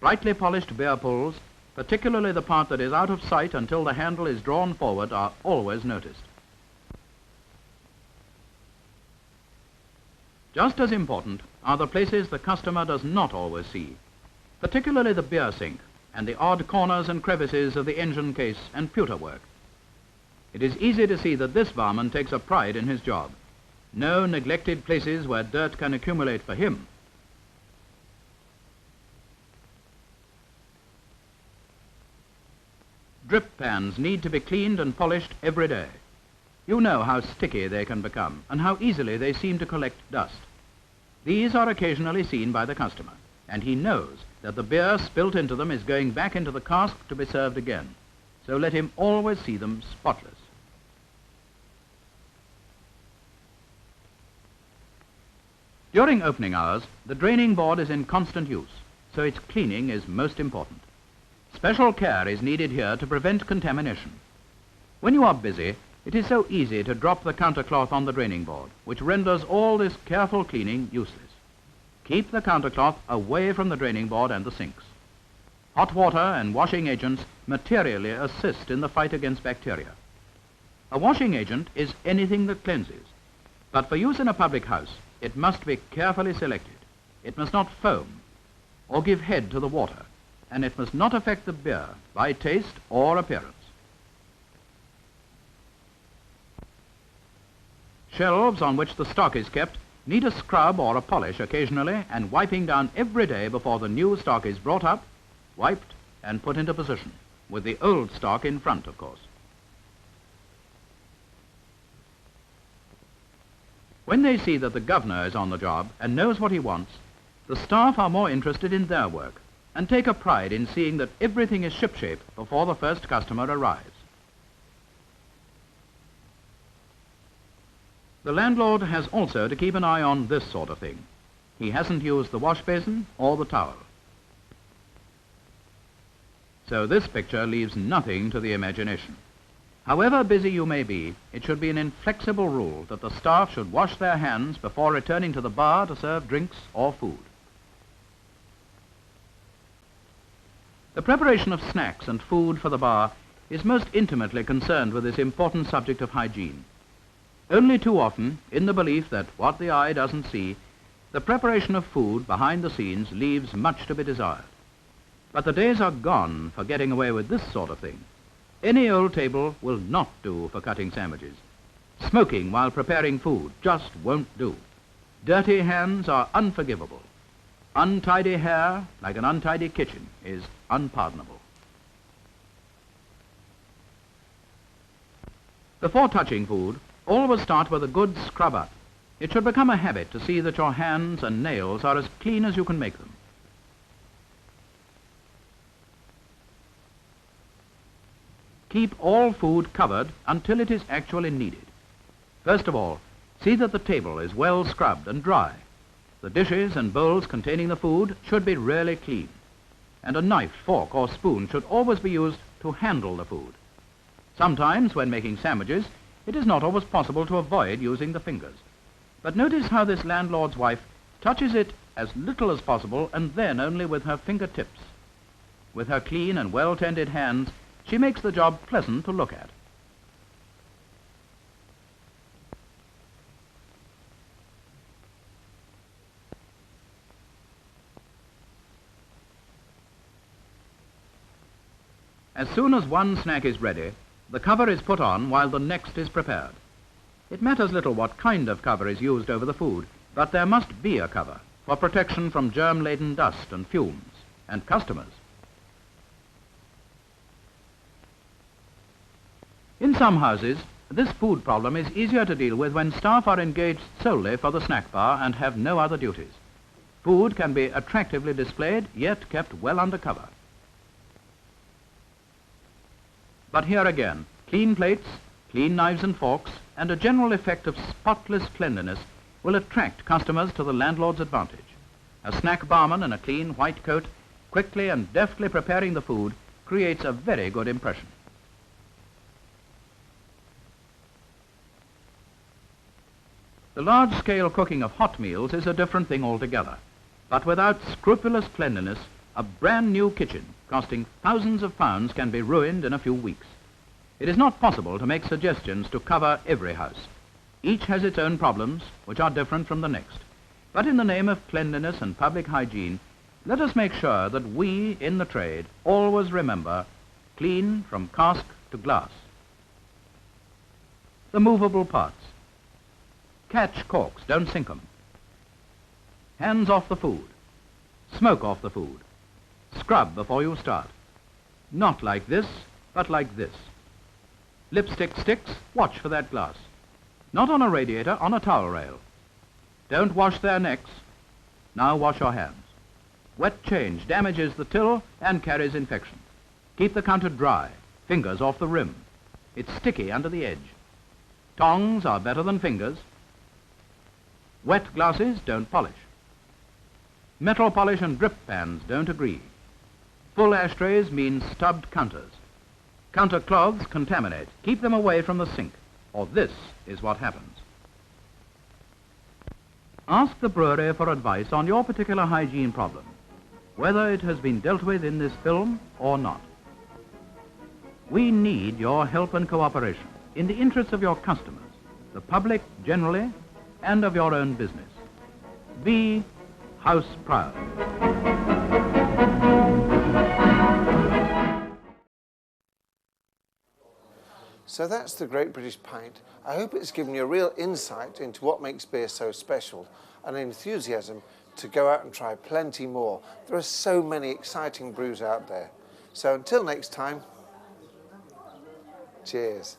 Brightly polished beer pulls, particularly the part that is out of sight until the handle is drawn forward, are always noticed. Just as important are the places the customer does not always see, particularly the beer sink and the odd corners and crevices of the engine case and pewter work. It is easy to see that this barman takes a pride in his job. No neglected places where dirt can accumulate for him. Drip pans need to be cleaned and polished every day. You know how sticky they can become and how easily they seem to collect dust. These are occasionally seen by the customer, and he knows that the beer spilt into them is going back into the cask to be served again. So let him always see them spotless. During opening hours, the draining board is in constant use, so its cleaning is most important. Special care is needed here to prevent contamination. When you are busy, it is so easy to drop the countercloth on the draining board, which renders all this careful cleaning useless. Keep the countercloth away from the draining board and the sinks. Hot water and washing agents materially assist in the fight against bacteria. A washing agent is anything that cleanses, but for use in a public house, it must be carefully selected. It must not foam or give head to the water, and it must not affect the beer by taste or appearance. Shelves on which the stock is kept need a scrub or a polish occasionally, and wiping down every day before the new stock is brought up, wiped and put into position, with the old stock in front, of course. When they see that the governor is on the job and knows what he wants, the staff are more interested in their work and take a pride in seeing that everything is shipshape before the first customer arrives. The landlord has also to keep an eye on this sort of thing. He hasn't used the wash basin or the towel. So this picture leaves nothing to the imagination. However busy you may be, it should be an inflexible rule that the staff should wash their hands before returning to the bar to serve drinks or food. The preparation of snacks and food for the bar is most intimately concerned with this important subject of hygiene. Only too often, in the belief that what the eye doesn't see, the preparation of food behind the scenes leaves much to be desired. But the days are gone for getting away with this sort of thing. Any old table will not do for cutting sandwiches. Smoking while preparing food just won't do. Dirty hands are unforgivable. Untidy hair, like an untidy kitchen, is unpardonable. Before touching food, always start with a good scrub up. It should become a habit to see that your hands and nails are as clean as you can make them. Keep all food covered until it is actually needed. First of all, see that the table is well scrubbed and dry. The dishes and bowls containing the food should be really clean, and a knife, fork or spoon should always be used to handle the food. Sometimes, when making sandwiches, it is not always possible to avoid using the fingers. But notice how this landlord's wife touches it as little as possible, and then only with her fingertips. With her clean and well-tended hands, she makes the job pleasant to look at. As soon as one snack is ready, the cover is put on while the next is prepared. It matters little what kind of cover is used over the food, but there must be a cover for protection from germ-laden dust and fumes, and customers. In some houses, this food problem is easier to deal with when staff are engaged solely for the snack bar and have no other duties. Food can be attractively displayed, yet kept well under cover. But here again, clean plates, clean knives and forks, and a general effect of spotless cleanliness will attract customers to the landlord's advantage. A snack barman in a clean white coat, quickly and deftly preparing the food, creates a very good impression. The large-scale cooking of hot meals is a different thing altogether, but without scrupulous cleanliness, A brand new kitchen costing thousands of pounds can be ruined in a few weeks. It is not possible to make suggestions to cover every house. Each has its own problems, which are different from the next. But in the name of cleanliness and public hygiene, let us make sure that we, in the trade, always remember clean from cask to glass. The movable parts. Catch corks, don't sink them. Hands off the food. Smoke off the food. Scrub before you start. Not like this, but like this. Lipstick sticks, watch for that glass. Not on a radiator, on a towel rail. Don't wash their necks. Now wash your hands. Wet change damages the till and carries infection. Keep the counter dry, fingers off the rim. It's sticky under the edge. Tongs are better than fingers. Wet glasses don't polish. Metal polish and drip pans don't agree. Full ashtrays mean stubbed counters. Counter cloths contaminate. Keep them away from the sink, or this is what happens. Ask the brewery for advice on your particular hygiene problem, whether it has been dealt with in this film or not. We need your help and cooperation in the interests of your customers, the public generally, and of your own business. Be house proud. So that's the Great British Pint. I hope it's given you a real insight into what makes beer so special and an enthusiasm to go out and try plenty more. There are so many exciting brews out there. So until next time, cheers.